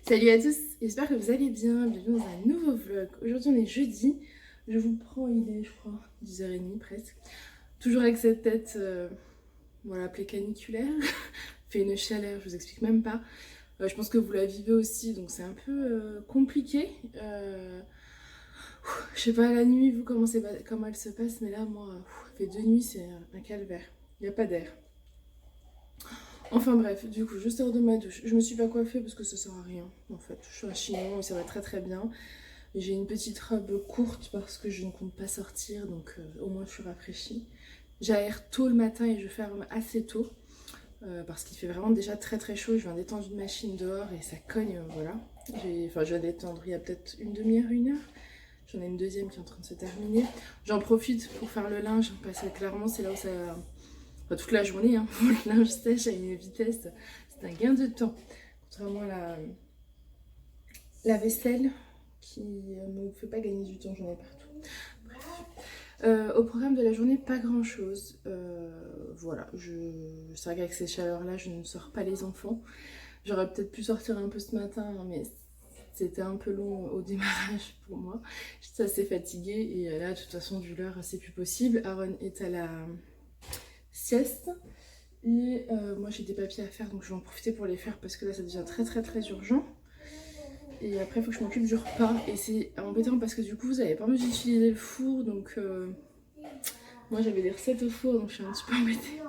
Salut à tous, j'espère que vous allez bien, bienvenue dans un nouveau vlog. Aujourd'hui on est jeudi, je vous prends, il est je crois 10h30 presque. Toujours avec cette tête, voilà, appelée caniculaire, fait une chaleur, je vous explique même pas. Je pense que vous la vivez aussi, donc c'est un peu compliqué. Je sais pas la nuit, vous comment elle se passe, mais là moi, il fait 2 nuits, c'est un calvaire, il n'y a pas d'air. Enfin bref, du coup, je sors de ma douche. Je me suis pas coiffée parce que ça sert à rien. En fait, je suis un chignon et ça va très très bien. J'ai une petite robe courte parce que je ne compte pas sortir, donc au moins je suis rafraîchie. J'aère tôt le matin et je ferme assez tôt parce qu'il fait vraiment déjà très très chaud. Je viens d'étendre une machine dehors et ça cogne, voilà. Enfin, je viens d'étendre il y a peut-être une demi-heure, une heure. J'en ai une deuxième qui est en train de se terminer. J'en profite pour faire le linge parce que clairement c'est là où ça... Enfin, toute la journée, hein, le linge sèche à une vitesse, c'est un gain de temps. Contrairement à la vaisselle qui ne me fait pas gagner du temps, j'en ai partout. Bref. Au programme de la journée, pas grand chose. Voilà, c'est vrai qu'avec ces chaleurs-là, je ne sors pas les enfants. J'aurais peut-être pu sortir un peu ce matin, hein, mais c'était un peu long au démarrage pour moi. J'étais assez fatiguée et là, de toute façon, vu l'heure, c'est plus possible. Aaron est à la sieste. Et moi j'ai des papiers à faire donc je vais en profiter pour les faire parce que là ça devient très très très urgent. Et après il faut que je m'occupe du repas et c'est embêtant parce que du coup vous avez pas envie d'utiliser le four donc moi j'avais des recettes au four donc je suis un petit peu embêtée.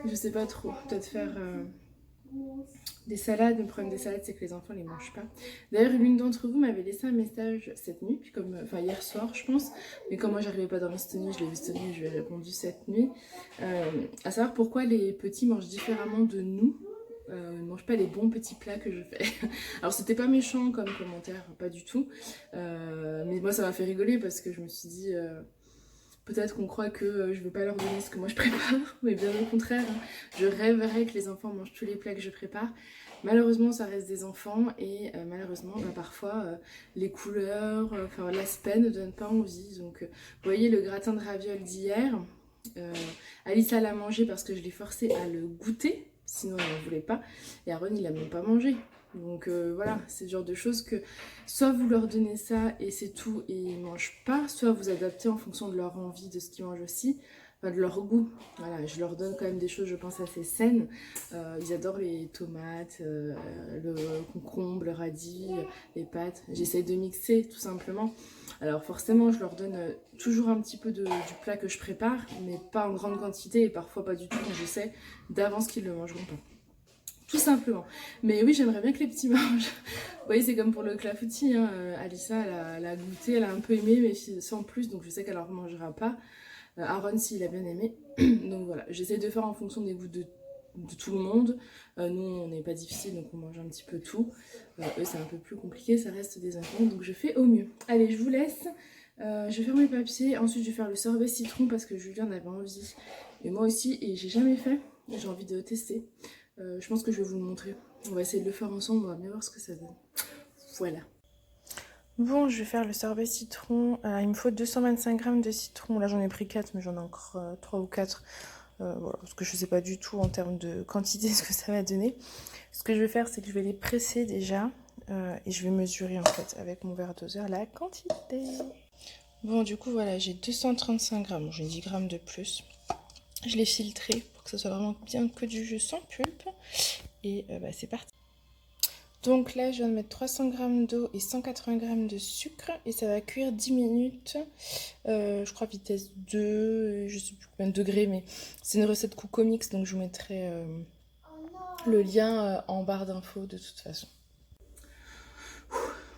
Je sais pas trop, peut-être faire des salades. Le problème des salades c'est que les enfants les mangent pas. D'ailleurs l'une d'entre vous m'avait laissé un message cette nuit, puis comme, enfin hier soir je pense, mais comme moi j'arrivais pas à dormir cette nuit, je l'ai vu cette nuit, je lui ai répondu cette nuit. À savoir pourquoi les petits mangent différemment de nous. Ils ne mangent pas les bons petits plats que je fais. Alors c'était pas méchant comme commentaire, pas du tout. Mais moi ça m'a fait rigoler parce que je me suis dit peut-être qu'on croit que je veux pas leur donner ce que moi je prépare, mais bien au contraire, hein. Je rêverais que les enfants mangent tous les plats que je prépare. Malheureusement, ça reste des enfants et malheureusement, bah, parfois, les couleurs, enfin l'aspect ne donne pas envie. Donc, vous voyez le gratin de ravioles d'hier, euh, Alissa l'a mangé parce que je l'ai forcé à le goûter, sinon elle n'en voulait pas. Et Aaron, il l'a même pas mangé. Donc voilà, c'est le genre de choses que soit vous leur donnez ça et c'est tout et ils mangent pas, soit vous adaptez en fonction de leur envie, de ce qu'ils mangent aussi, enfin de leur goût. Voilà, je leur donne quand même des choses, je pense, assez saines. Ils adorent les tomates, le concombre, le radis, les pâtes. J'essaie de mixer tout simplement. Alors forcément, je leur donne toujours un petit peu du plat que je prépare, mais pas en grande quantité et parfois pas du tout quand je sais d'avance qu'ils ne le mangeront pas. Tout simplement. Mais oui, j'aimerais bien que les petits mangent. Vous voyez, c'est comme pour le clafoutis, hein. Alissa, elle a goûté, elle a un peu aimé, mais sans plus, donc je sais qu'elle en remangera pas. Aaron, s'il a bien aimé. Donc voilà, j'essaie de faire en fonction des goûts de tout le monde. Nous, on n'est pas difficile, donc on mange un petit peu tout. Eux, c'est un peu plus compliqué, ça reste des enfants, donc je fais au mieux. Allez, je vous laisse. Je vais faire mes papiers. Ensuite, je vais faire le sorbet citron parce que Julien en avait envie. Et moi aussi, et j'ai jamais fait. J'ai envie de tester. Je pense que je vais vous le montrer. On va essayer de le faire ensemble, on va bien voir ce que ça donne. Voilà. Bon, je vais faire le sorbet citron. Il me faut 225 grammes de citron. Là, j'en ai pris 4, mais j'en ai encore 3 ou 4. Voilà, parce que je ne sais pas du tout en termes de quantité ce que ça va donner. Ce que je vais faire, c'est que je vais les presser déjà. Et je vais mesurer en fait avec mon verre doseur la quantité. Bon, du coup, voilà, j'ai 235 grammes. J'ai 10 grammes de plus. Je l'ai filtré pour que ce soit vraiment bien que du jus sans pulpe. Et bah, c'est parti. Donc là, je viens de mettre 300 g d'eau et 180 g de sucre et ça va cuire 10 minutes. Je crois vitesse 2, je sais plus combien de degrés, mais c'est une recette Coocomix, donc je vous mettrai le lien en barre d'infos de toute façon.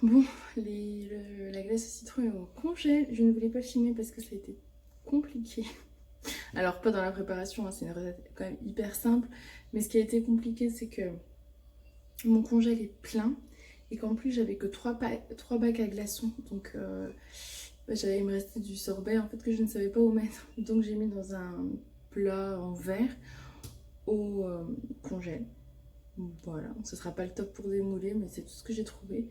Bon, la glace au citron est au congèle. Je ne voulais pas filmer parce que ça a été compliqué. Alors pas dans la préparation, hein, c'est une recette quand même hyper simple. Mais ce qui a été compliqué, c'est que mon congèle est plein et qu'en plus j'avais que 3 bacs à glaçons. Donc il me restait du sorbet en fait que je ne savais pas où mettre. Donc j'ai mis dans un plat en verre au congèle. Voilà, ce sera pas le top pour démouler, mais c'est tout ce que j'ai trouvé.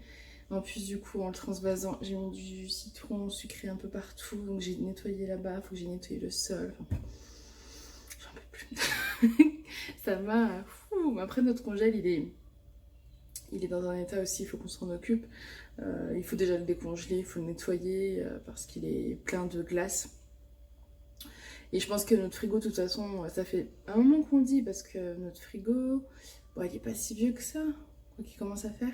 En plus, du coup, en le transvasant, j'ai mis du citron sucré un peu partout. Donc j'ai nettoyé là-bas, faut que j'ai nettoyé le sol. Enfin, j'en peux plus. Ça m'a... Après, notre congèle, il est il est dans un état aussi, il faut qu'on s'en occupe. Il faut déjà le décongeler, il faut le nettoyer parce qu'il est plein de glace. Et je pense que notre frigo, de toute façon, ça fait un moment qu'on dit, parce que notre frigo, bon, il est pas si vieux que ça, quoi qu'il commence à faire.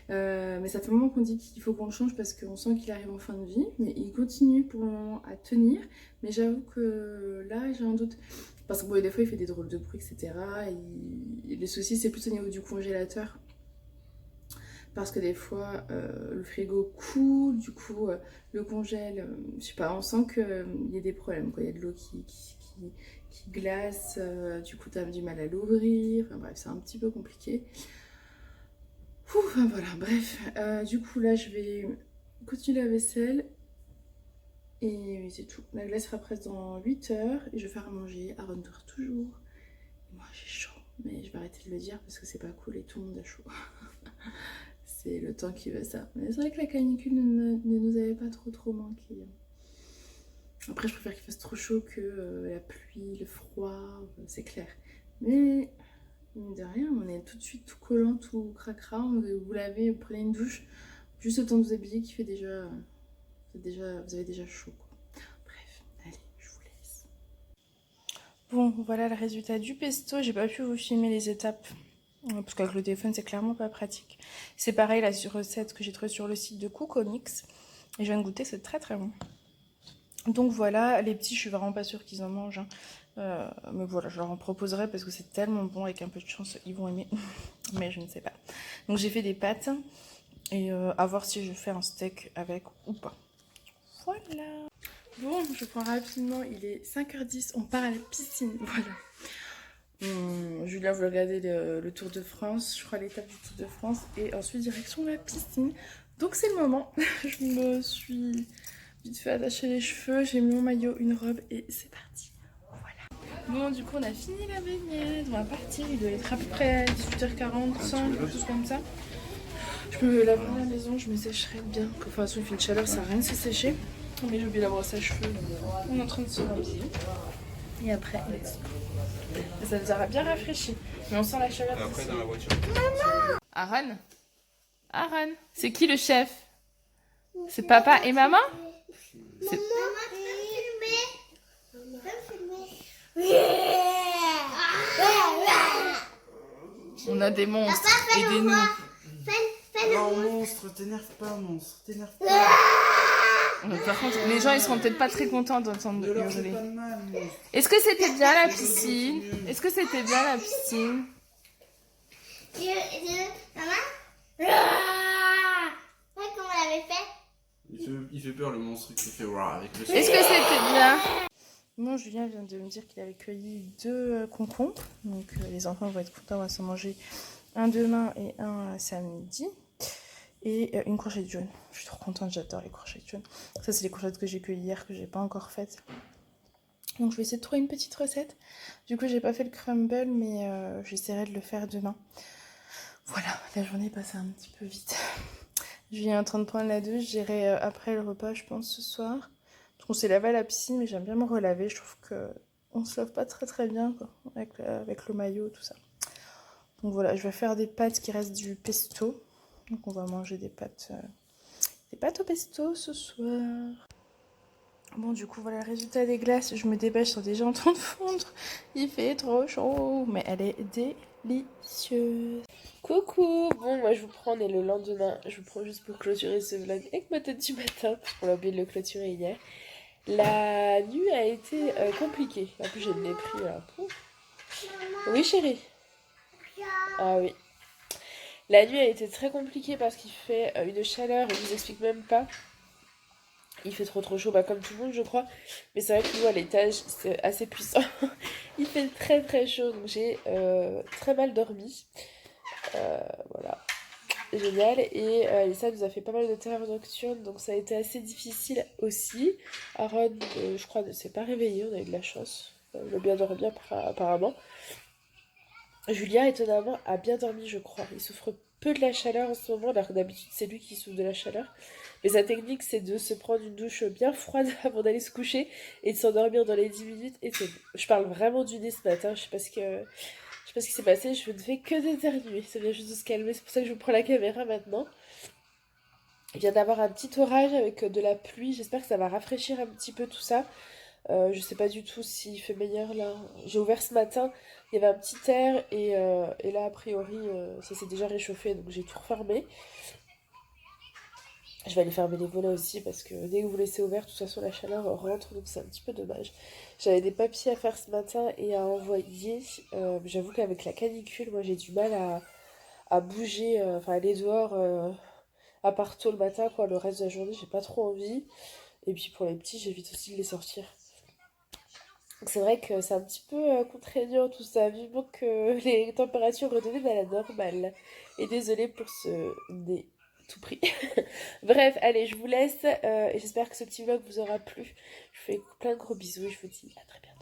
Mais ça fait un moment qu'on dit qu'il faut qu'on le change parce qu'on sent qu'il arrive en fin de vie. Mais il continue pour le moment à tenir. Mais j'avoue que là, j'ai un doute. Parce que bon, des fois, il fait des drôles de bruit, etc. Et les soucis, c'est plus au niveau du congélateur. Parce que des fois, le frigo coule, du coup, le congèle, je sais pas, on sent qu'il y a des problèmes, quoi. Il y a de l'eau qui glace, du coup, t'as du mal à l'ouvrir. Enfin bref, c'est un petit peu compliqué. Enfin voilà, bref. Du coup, là, je vais continuer la vaisselle. Et c'est tout. La glace sera prête dans 8 heures. Et je vais faire à manger. Aaron dort toujours. Et moi, j'ai chaud. Mais je vais arrêter de le dire parce que c'est pas cool et tout le monde a chaud. C'est le temps qui veut ça. Mais c'est vrai que la canicule ne nous avait pas trop manqué. Après, je préfère qu'il fasse trop chaud que la pluie, le froid, c'est clair. Mais mine de rien, on est tout de suite tout collant, tout cracra. Vous lavez, vous prenez une douche. Juste le temps de vous habiller qui fait déjà... Vous avez déjà chaud, quoi. Bref, allez, je vous laisse. Bon, voilà le résultat du pesto. J'ai pas pu vous filmer les étapes. Parce qu'avec le téléphone, c'est clairement pas pratique. C'est pareil, la recette que j'ai trouvée sur le site de Cookomix. Et je viens de goûter, c'est très très bon. Donc voilà, les petits, je suis vraiment pas sûre qu'ils en mangent. Hein. Mais voilà, je leur en proposerai parce que c'est tellement bon, avec un peu de chance, ils vont aimer. Mais je ne sais pas. Donc j'ai fait des pâtes. Et à voir si je fais un steak avec ou pas. Voilà. Bon, je prends rapidement, il est 5h10, on part à la piscine. Voilà. Julien voulait regarder le Tour de France, je crois l'étape du Tour de France, et ensuite direction la piscine. Donc c'est le moment. Je me suis vite fait attacher les cheveux, j'ai mis mon maillot, une robe, et c'est parti. Voilà. Bon, du coup, on a fini la baignade, on va partir. Il doit être à peu près à 18h45, quelque chose comme ça. Je me laverai à la maison, je me sécherai bien. Enfin, de toute façon, il fait une chaleur, ça sert à rien de se sécher. Mais j'ai oublié la brosse à cheveux, on est en train de se rhabiller. Et après, ça nous aura bien rafraîchi. Mais on sent la chaleur. Après, dans la voiture. Maman! Aaron? Aaron? C'est qui le chef? C'est papa et maman? C'est... On a des monstres, aidez-nous. Non, monstre, t'énerve pas, monstre, t'énerve pas. Par contre, les gens ils seront peut-être pas très contents d'entendre hurler. Est-ce que c'était bien la piscine? Est-ce que c'était bien la piscine? Maman? Comment on l'avait fait? Il fait peur le monstre qui fait avec le... Est-ce que c'était bien? Bon, Julien vient de me dire qu'il avait cueilli 2 concombres. Donc les enfants vont être contents, on va s'en manger un demain et un samedi. Et une courgette jaune. Je suis trop contente, j'adore les courgettes jaunes. Ça, c'est les courgettes que j'ai cueillies hier, que j'ai pas encore faites. Donc, je vais essayer de trouver une petite recette. Du coup, j'ai pas fait le crumble, mais j'essaierai de le faire demain. Voilà, la journée est passée un petit peu vite. Je viens en train de prendre la douche. J'irai après le repas, je pense, ce soir. Parce qu'on s'est lavé à la piscine, mais j'aime bien me relaver. Je trouve qu'on se lave pas très bien, quoi, avec le maillot, tout ça. Donc voilà, je vais faire des pâtes qui restent du pesto. Donc on va manger des pâtes au pesto ce soir. Bon, du coup, voilà le résultat des glaces. Je me dépêche, elles sont déjà en train de fondre. Il fait trop chaud, mais elle est délicieuse. Coucou. Bon, moi je vous prends, on est le lendemain. Je vous prends juste pour clôturer ce vlog avec ma tête du matin, parce qu'on a oublié de le clôturer hier. La nuit a été compliquée. En plus, j'ai le nez pris un peu. Oui, chérie. Ah oui. La nuit a été très compliquée parce qu'il fait une chaleur, et je vous explique même pas. Il fait trop chaud, bah comme tout le monde je crois. Mais c'est vrai que nous à l'étage c'est assez puissant. Il fait très chaud, donc j'ai très mal dormi. Voilà. Génial. Et ça nous a fait pas mal de terreur nocturne, donc ça a été assez difficile aussi. Aaron, je crois, ne s'est pas réveillé, on a eu de la chance. Il a bien dormi apparemment. Julien, étonnamment, a bien dormi, je crois. Il souffre peu de la chaleur en ce moment, alors que d'habitude, c'est lui qui souffre de la chaleur. Mais sa technique, c'est de se prendre une douche bien froide avant d'aller se coucher et de s'endormir dans les 10 minutes. Et c'est bon. Je parle vraiment du nez ce matin, je sais pas ce Je sais pas ce qui s'est passé, je ne fais que d'éternuer. Ça vient juste de se calmer, c'est pour ça que je prends la caméra maintenant. Il vient d'avoir un petit orage avec de la pluie. J'espère que ça va rafraîchir un petit peu tout ça. Je sais pas du tout s'il fait meilleur là. J'ai ouvert ce matin, il y avait un petit air et là a priori ça s'est déjà réchauffé donc j'ai tout refermé. Je vais aller fermer les volets aussi parce que dès que vous laissez ouvert, de toute façon la chaleur rentre donc c'est un petit peu dommage. J'avais des papiers à faire ce matin et à envoyer. J'avoue qu'avec la canicule, moi j'ai du mal à bouger, enfin aller dehors à part tôt le matin quoi. Le reste de la journée j'ai pas trop envie. Et puis pour les petits j'évite aussi de les sortir. Donc c'est vrai que c'est un petit peu contraignant tout ça, vivement que les températures redeviennent à la normale. Et désolée pour ce nez tout pris. Bref, allez, je vous laisse et j'espère que ce petit vlog vous aura plu. Je vous fais plein de gros bisous et je vous dis à très bientôt.